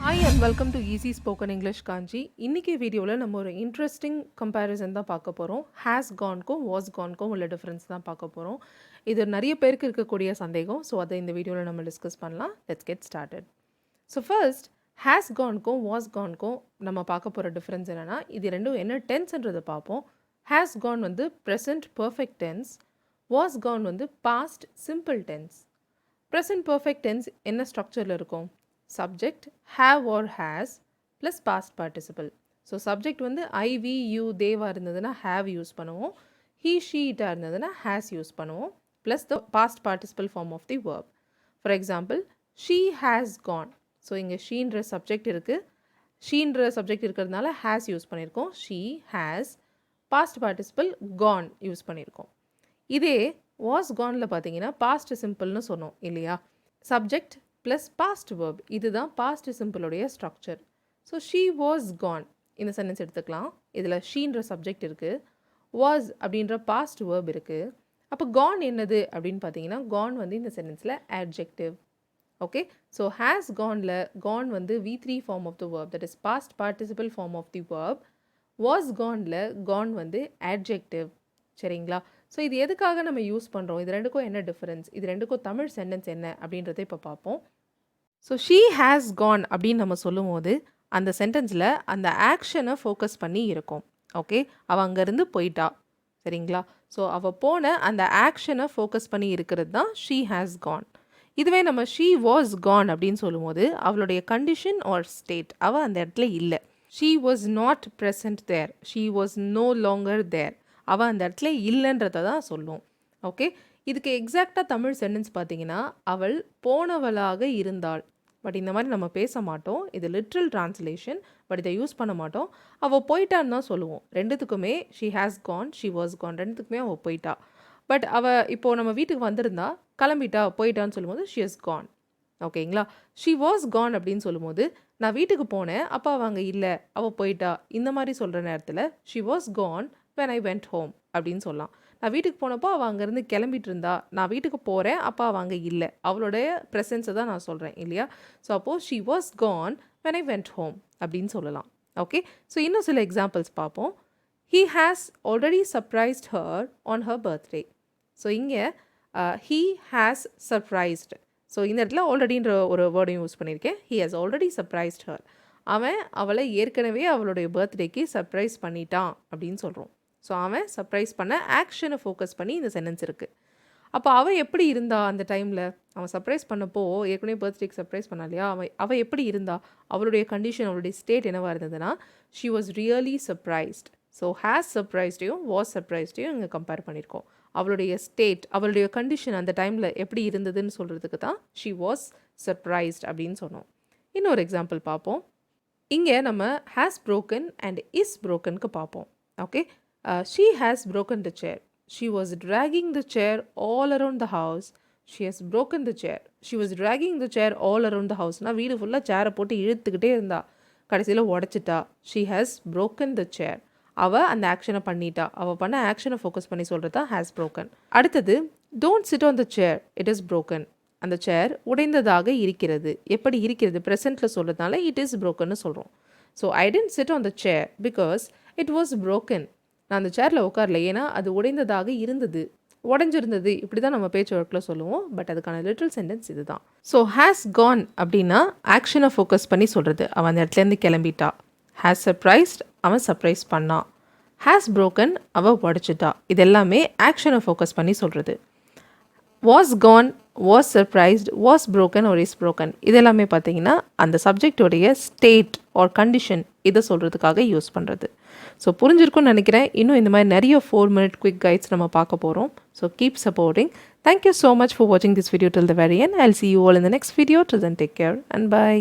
Hi and welcome to Easy Spoken English Kanchi. இன்னைக்கு வீடியோவில் நம்ம ஒரு இன்ட்ரெஸ்டிங் கம்பேரிசன் தான் பார்க்க போகிறோம். ஹேஸ் கான்க்கும் வாஸ் கான்க்கும் உள்ள டிஃப்ரென்ஸ் தான் பார்க்க போகிறோம். இது நிறைய பேருக்கு இருக்கக்கூடிய சந்தேகம். ஸோ அதை இந்த வீடியோவில் நம்ம டிஸ்கஸ் பண்ணலாம். Let's get started. So first has கான்க்கும் வாஸ் கான்க்கும் நம்ம பார்க்க போகிற டிஃப்ரென்ஸ் என்னென்னா இது ரெண்டும் என்ன டென்ஸ்ன்றதை பார்ப்போம். ஹேஸ் கான் வந்து present perfect tense, was gone வந்து past simple tense. Present perfect tense என்ன ஸ்ட்ரக்சரில் இருக்கும்? Subject have or has plus past participle. So subject வந்து I, we, you, they இருந்ததுன்னா have யூஸ் பண்ணுவோம். He, she, it இருந்ததுன்னா has use பண்ணுவோம். Plus the past participle form of the verb. For example, she has gone. So இங்கே sheன்ற subject இருக்குது. sheன்ற subject இருக்கிறதுனால has use பண்ணியிருக்கோம். She has past participle gone use பண்ணியிருக்கோம். இதே was goneல பார்த்தீங்கன்னா past simpleனு சொன்னோம் இல்லையா? Subject ப்ளஸ் பாஸ்ட் வேர்ப், இதுதான் பாஸ்ட் சிம்பிளுடைய structure. So she was gone இந்த சென்டென்ஸ் எடுத்துக்கலாம். இதில் ஷீன்ற சப்ஜெக்ட் இருக்குது, வாஸ் அப்படின்ற பாஸ்ட் வேர்ப் இருக்குது. அப்போ கான் என்னது அப்படின்னு பார்த்தீங்கன்னா கான் வந்து இந்த சென்டென்ஸில் ஆட்ஜெக்டிவ். ஓகே, ஸோ ஹேஸ் கானில் கான் வந்து V3 form of the verb, that is past participle form of the verb. Was கானில் கான் வந்து ஆட்ஜெக்டிவ். சரிங்களா? ஸோ இது எதுக்காக நம்ம யூஸ் பண்ணுறோம், இது ரெண்டுக்கும் என்ன டிஃப்ரென்ஸ், இது ரெண்டுக்கும் தமிழ் சென்டென்ஸ் என்ன அப்படின்றத இப்போ பார்ப்போம். ஸோ ஷீ ஹேஸ் கான் அப்படின்னு நம்ம சொல்லும் போது அந்த சென்டென்ஸில் அந்த ஆக்ஷனை ஃபோக்கஸ் பண்ணி இருக்கும். ஓகே, அவள் அங்கேருந்து போயிட்டா. சரிங்களா? ஸோ அவள் போன அந்த ஆக்ஷனை ஃபோக்கஸ் பண்ணி இருக்கிறது தான் ஷீ ஹேஸ் கான். இதுவே நம்ம ஷீ வாஸ் கான் அப்படின்னு சொல்லும்போது அவளுடைய கண்டிஷன் ஆர் ஸ்டேட், அவள் அந்த இடத்துல இல்லை. She was not present there, she was no longer there, அவள் அந்த இடத்துல இல்லைன்றதை தான் சொல்லும். ஓகே, இதுக்கு எக்ஸாக்டாக தமிழ் சென்டென்ஸ் பார்த்தீங்கன்னா அவள் போனவளாக இருந்தாள். பட் இந்த மாதிரி நம்ம பேச மாட்டோம், இது லிட்ரல் டிரான்ஸ்லேஷன், பட் இதை யூஸ் பண்ண மாட்டோம். அவள் போயிட்டான்னு தான் சொல்லுவோம். ரெண்டுத்துக்குமே she has Khan, she was Khan, ரெண்டுத்துக்குமே அவள் போயிட்டா. பட் அவள் இப்போது நம்ம வீட்டுக்கு வந்திருந்தா, கிளம்பிட்டா, போயிட்டான்னு சொல்லும்போது ஷி ஹஸ் கான். ஓகேங்களா? ஷி வாஸ் கான் அப்படின்னு சொல்லும்போது நான் வீட்டுக்கு போனேன், அப்போ அவள் அங்கே இல்லை, அவள் போயிட்டா, இந்த மாதிரி சொல்கிற நேரத்தில் she was Khan when I went home அப்படின்னு சொல்லலாம். நான் வீட்டுக்கு போனப்போ அவள் அங்கேருந்து கிளம்பிட்டு இருந்தா, நான் வீட்டுக்கு போகிறேன், அப்போ அவள் அங்கே இல்லை, அவளுடைய ப்ரெசன்ஸை தான் நான் சொல்கிறேன் இல்லையா? ஸோ அப்போது she was Khan when I went home அப்படின்னு சொல்லலாம். ஓகே, ஸோ இன்னும் சில எக்ஸாம்பிள்ஸ் பார்ப்போம். He has already surprised her on her birthday. So இங்கே he has surprised. ஸோ இந்த இடத்துல ஆல்ரெடின்ற ஒரு வேர்டையும் யூஸ் பண்ணியிருக்கேன். He has already surprised her. அவன் அவளை ஏற்கனவே அவளுடைய பர்த்டேக்கு சர்ப்ரைஸ் பண்ணிட்டான் அப்படின்னு சொல்கிறோம். ஸோ அவன் சர்ப்ரைஸ் பண்ண ஆக்ஷனை ஃபோக்கஸ் பண்ணி இந்த சென்டென்ஸ் இருக்குது. அப்போ அவள் எப்படி இருந்தா அந்த டைமில், அவன் சர்ப்ரைஸ் பண்ணப்போ ஏற்கனவே பர்த்டேக்கு சர்ப்ரைஸ் பண்ணா இல்லையா, அவள் எப்படி இருந்தா, அவளுடைய கண்டிஷன், அவளுடைய ஸ்டேட் என்னவாக இருந்ததுன்னா she was really surprised. So has சர்ப்ரைஸ்டையும் வாஸ் சர்ப்ரைஸ்டையும் இங்கே கம்பேர் பண்ணியிருக்கோம். அவளுடைய ஸ்டேட், அவளுடைய கண்டிஷன் அந்த டைமில் எப்படி இருந்ததுன்னு சொல்கிறதுக்கு தான் ஷி வாஸ் சர்ப்ரைஸ்ட் அப்படின்னு சொன்னோம். இன்னொரு எக்ஸாம்பிள் பார்ப்போம். இங்கே நம்ம ஹேஸ் broken அண்ட் இஸ் brokenக்கு பார்ப்போம். Okay, she has broken the chair. She was dragging the chair all around the house. She has broken the chair. She was dragging the chair all around the house. நான் வீடு ஃபுல்லாக சேரை போட்டு இழுத்துக்கிட்டே இருந்தா, கடைசியில் உடச்சிட்டா. She has broken the chair. அவள் அந்த ஆக்ஷனை பண்ணிட்டா. அவள் பண்ண ஆக்ஷனை ஃபோக்கஸ் பண்ணி சொல்கிறதா has broken. அடுத்தது don't sit on the chair, it is broken. அந்த சேர் உடைந்ததாக இருக்கிறது. எப்படி இருக்கிறது ப்ரெசென்ட்டில் சொல்கிறதுனால இட் இஸ் brokenன்னு சொல்கிறோம். So I tend sit on the chair because it was broken. நான் அந்த சேரில் உட்காரல, ஏன்னா அது உடைந்ததாக இருந்தது, உடஞ்சிருந்தது, இப்படி தான் நம்ம பேச்சு வழக்கில் சொல்லுவோம். பட் அதுக்கான லிட்டில் சென்டென்ஸ் இது தான். ஸோ ஹேஸ் கான் அப்படின்னா ஆக்ஷனை ஃபோக்கஸ் பண்ணி சொல்கிறது, அவன் அந்த இடத்துலேருந்து கிளம்பிட்டா. ஹேஸ் சர்ப்ரைஸ்ட், அவன் சர்ப்ரைஸ் பண்ணான். ஹேஸ் broken, அவள் உடச்சிட்டா. இது எல்லாமே ஆக்ஷனை ஃபோக்கஸ் பண்ணி சொல்கிறது. Was Khan, was surprised, was broken or is broken, இதெல்லாமே பார்த்தீங்கன்னா அந்த சப்ஜெக்டோடைய ஸ்டேட் ஆர் கண்டிஷன் இதை சொல்கிறதுக்காக யூஸ் பண்ணுறது. ஸோ புரிஞ்சிருக்கும்னு நினைக்கிறேன். இன்னும் இந்த மாதிரி நிறைய 4-minute குவிக் கைட்ஸ் நம்ம பார்க்க போகிறோம். So keep supporting. Thank you so much for watching this video till the very end. I'll see you all in the next video. Till then, take care and bye.